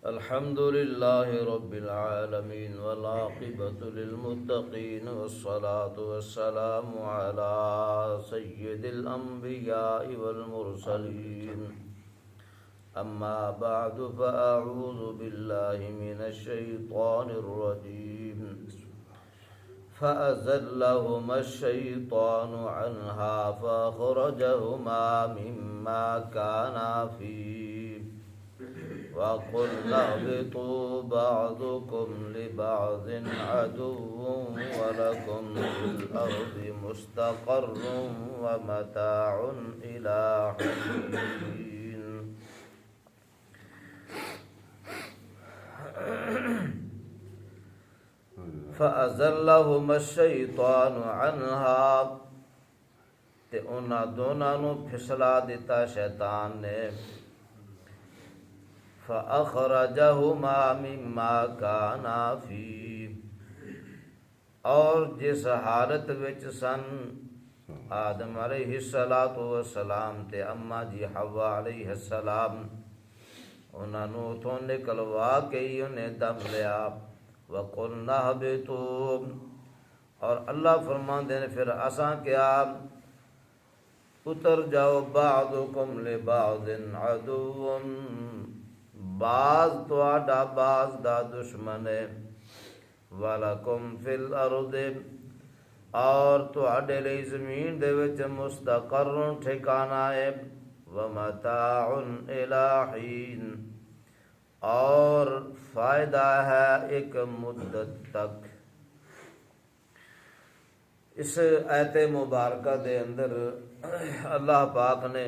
अल्हम्दुलिल्लाहि रब्बिल आलमीन वल आक़िबतु लिल मुत्तक़ीन वस्सलातु वस्सलामु अला सय्यिदिल अंबियाइ वल मुरसलीन अम्मा बअदु फ़अऊज़ु बिल्लाहि मिनश शैतानिर रजीम फ़अज़ल्लहुमा अश-शैतानु अन्हा फ़अख़रजहुमा मिम्मा काना फ़ीह वक़ुल्ना अहबितू बअदुकुम लिबअदिन अदुव्वुन वलकुम फ़िल अर्दि मुस्तक़र्रुन व मताउन इलाहीन। फ़अज़ल्लहुमा अश-शैतानु अन्हा, ते उन्हां दोनां नूं फिसला दिता शैतान ने। फ़अख़रजहुमा मिम्मा काना फ़ीह, और जिस हालत विच सन आदम अलैहिस्सलातु वस्सलाम ते अम्मा जी हव्वा अलैहिस्सलाम, उन्हां नूं उथों निकलवा के ही उन्हें दम लिया। वक़ुल्ना अहबितू, और अल्लाह फरमांदे ने फिर असां क्या उतर जाओ, बअदुकुम लिबअदिन अदुव्वुन, बाज़ तुहाडा बाज़ दा दुश्मन है। वलकुम फिल अर्दि, और तुहाडे लई ज़मीन दे विच मुस्तक़र्रुन ठिकाना है। व मताउन इला हीन, और फ़ायदा है एक मुद्दत तक। इस आयत मुबारका दे अंदर अल्लाह पाक ने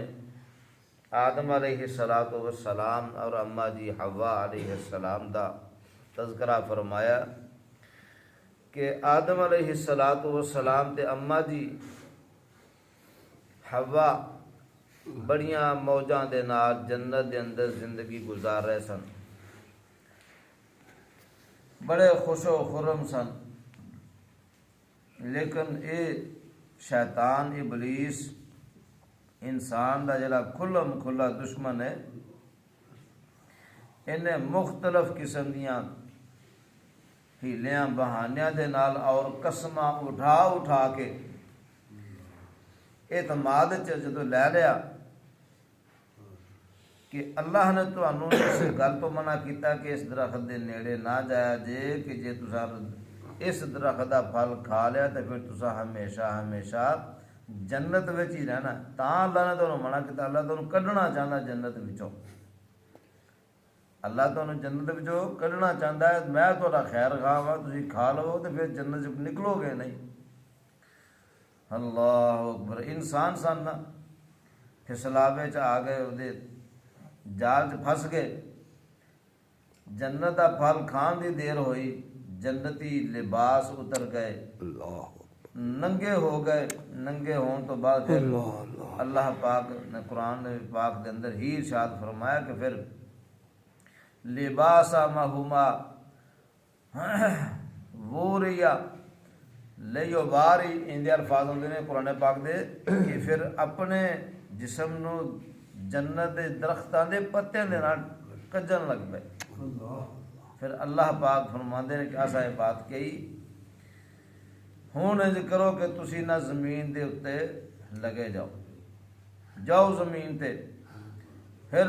आदम अलैहिस्सलातु वस्सलाम और अम्मा जी हव्वा अलैहिस्सलाम दा तज़किरा फरमाया कि आदम अलैहिस्सलातु वस्सलाम ते अम्मा जी हव्वा बड़ियां मौजां दे नाल जन्नत दे अंदर जिंदगी गुजार रहे सन, बड़े खुशो खुरम सन। लेकिन ये शैतान इबलीस इंसान का जिहड़ा खुल्लम खुल्ला दुश्मन है, इन्हें मुख्तलिफ किस्म दियां हीलियां बहानियां दे नाल और कसमां उठा उठा के एतमाद च जदों लै लिया कि अल्लाह ने तुहानूं इस गल तो मना किया कि इस दरख्त के नेड़े ना जाया जे, कि जे तुसां इस दरख्त का फल खा लिया तो फिर तुसां हमेशा हमेशा जन्नत विच ही रहना। तां अल्लाह ने तुहानूं मना किया, अल्लाह तुहानूं कढना चाहता जन्नत विचों, अल्लाह तुहानूं जन्नत विचों कढना चाहता है। मैं तुहाडा खैर खावां, तुसीं खा लवो तो फिर जन्नत च निकलोगे नहीं। अल्लाह अकबर। इंसान सन ना, फिसलावे च आ गए, उहदे जाल च फस गए। जन्नत का फल खान की देर हुई, जन्नती लिबास उतर गए, नंगे हो गए। नंगे होने तो बाद फिर अल्लाह पाक ने कुरान पाक के अंदर ही इरशाद फरमाया कि फिर लिबासा महूमा वूरिया लियो बारी, इंदे अल्फाज होंदे ने कुरान पाक दे कि फिर अपने जिस्म नूं जन्नत के दरख्तां दे पत्तियां दे नाल कज्जन लग पे। फिर अल्लाह पाक फरमाते हैं कि असा ये बात कही, हुण इंज करो कि तुसी ना जमीन दे उत्ते लगे जाओ, जाओ जमीन ते। फिर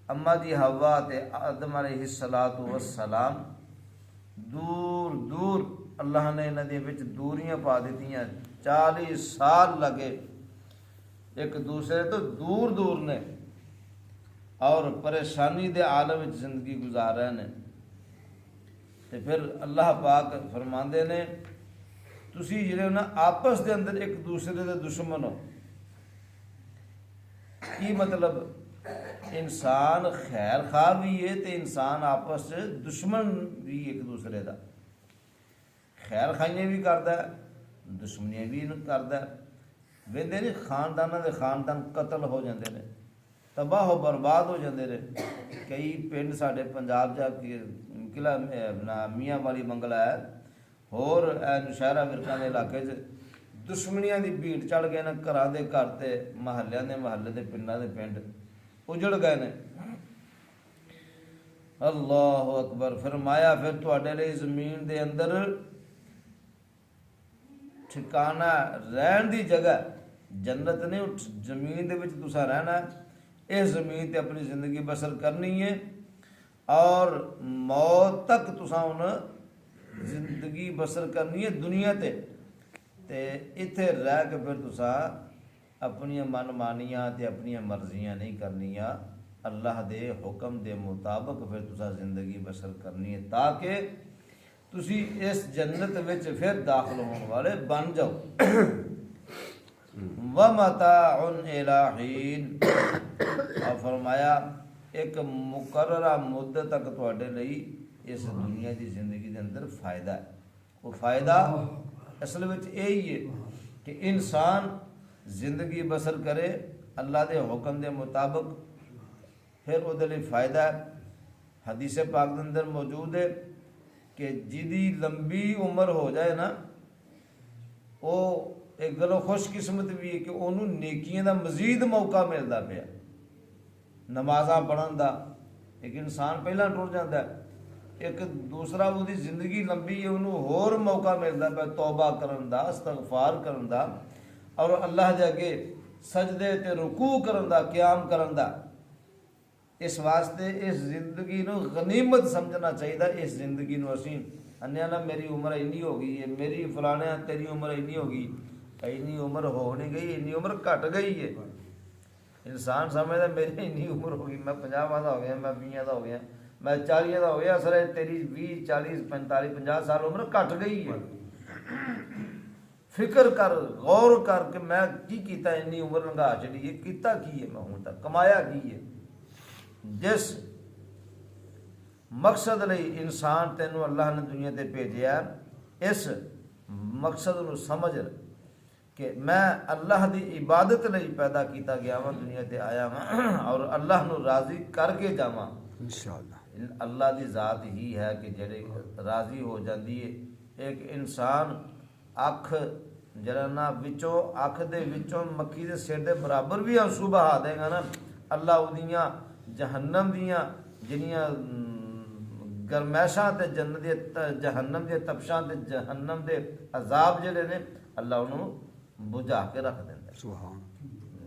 अम्मा जी हव्वा ते आदम अलैहिस्सलातु वस्सलाम दूर दूर अल्लाह ने इन्हां दे विच दूरियां पा दित्तियां। 40 साल लगे, एक दूसरे तो दूर दूर ने और परेशानी दे आलम विच जिंदगी गुजार रहे ने। ते फिर अल्लाह पाक फरमांदे ने तुसी जिहड़े हो ना आपस दे अंदर एक दूसरे दे दुश्मन हो। की मतलब, इंसान खैर खा भी है तो इंसान आपस च दुश्मन भी एक दूसरे का। खैर खाइयां भी करता है, दुश्मनियां भी करता है। वेंदे नहीं खानदाना के खानदान कतल हो जाते हैं, तबाह बर्बाद हो जाते हैं। कई पिंड साढ़े पंजाब जा किला मियाँ वाली मंगला है, होर नौशहरा विरकां दे इलाके दुश्मनियां की भीड़ चढ़ गए ने। घरां दे घर ते महल्लियां दे महल्ले ते पिंडां दे पिंड उजड़ गए ने। अल्लाह अकबर। फरमाया फिर तुहाडे लई जमीन दे अंदर ठिकाना रहन दी जगह, जन्नत नहीं, जमीन दे विच तुसां रहना है। इस जमीन ते अपनी जिंदगी बसर करनी है और मौत तक तुसां हुण जिंदगी बसर करनी है दुनिया ते इत्थे रह के फिर तुसां अपनी मनमानियां ते अपनी मर्जियां नहीं करनियां, अल्लाह दे हुक्म दे मुताबिक फिर तुसां जिंदगी बसर करनी है ताकि तुसी इस जन्नत विच फिर दाखिल होने वाले बन जाओ। व मताउन इला हीन, और फरमाया एक मुकर्ररा मुद्दत तक तुहाडे लई इस दुनिया की जिंदगी के अंदर फायदा है। वो फायदा असल में यही है कि इंसान जिंदगी बसर करे अल्लाह के हुक्म के मुताबिक, फिर वो फायदा है। हदीस पाक के अंदर मौजूद है कि जिदी लंबी उम्र हो जाए ना, वो एक गलों खुशकिस्मत भी है कि उन्होंने नेकियां का मजीद मौका मिलता पाया। नमाजा पढ़न का एक इंसान पहला टुर जाता है, एक दूसरा वो जिंदगी लंबी है, उन्होंने होर मौका मिलता पाया तौबा करन दा, इस्तगफार करन दा और अल्लाह के अगे सजदे ते रुकू करन दा, क़याम करन दा। इस वास्ते इस जिंदगी नूं गनीमत समझना चाहिए। इस जिंदगी नूं असीं अन्या ना मेरी उम्र इन्नी हो गई है, मेरी फलाने तेरी उम्र इन्नी हो गई, इन्नी उम्र हो नहीं गई, इन्नी उम्र घट गई है। इंसान समझदा मेरी इन्नी उम्र हो गई, मैं 50 का हो गया, मैं 20 का हो गया, मैं 40 का हो गया। असल तेरी 20 40 45 50 साल उम्र घट गई है। फिक्र कर, गौर कर कि मैं की कीता, इन्नी उम्र लंघा छड़ी है, कीता की है, मैं हुण तक कमाया की है। जिस मकसद लई इंसान तेनों अल्लाह ने दुनिया ते भेजिया, इस मकसद नूं समझ कि मैं अल्लाह की इबादत लई पैदा किया गया वां, दुनिया ते आया वां और अल्लाह नूं राजी करके जावां। इंशाअल्लाह अल्लाह की ज़ात ही है कि जेड़े राजी हो जाती है। एक इंसान अख जरा ना विचों अख दे विचों मक्खी दे सिर दे बराबर भी आंसू बहा देगा ना, अल्लाह उदियां जहन्नम दियां जिन्नियां गरमैशां ते जन्नत जहन्नम दे तपशां ते जहन्नम दे अजाब जिहड़े ने अल्लाह उन्होंने बुझा के रख देंदा। सुभान।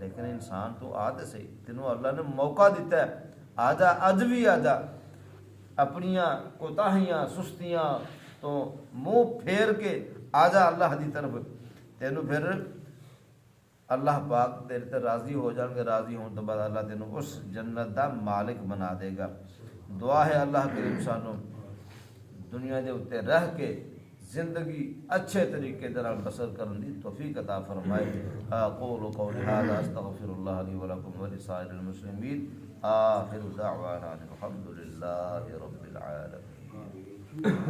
लेकिन इंसान तू आ ते सही, तेनों अल्लाह ने मौका दिता है, आजा अज भी आजा, अपनियां कोताहियां सुस्तियां तो मुंह फेर के आजा अल्लाह की तरफ। तेनों फिर अल्लाह पाक तेरे ते राजी हो जाएंगे, राजी होने तो बाद अल्लाह तेनों उस जन्नत का मालिक बना देगा। दुआ है अल्लाह करीम सानू दुनिया के उत्ते रह के जिंदगी अच्छे तरीके दे बसर करने की तौफीक अता फरमाए। अक़ूलु क़ौली हाज़ा अस्तग़फ़िरुल्लाह ली व लकुम व लिसाइरिल मुस्लिमीन। आखिरु दअवाना अनिल हम्दुलिल्लाहि रब्बिल आलमीन।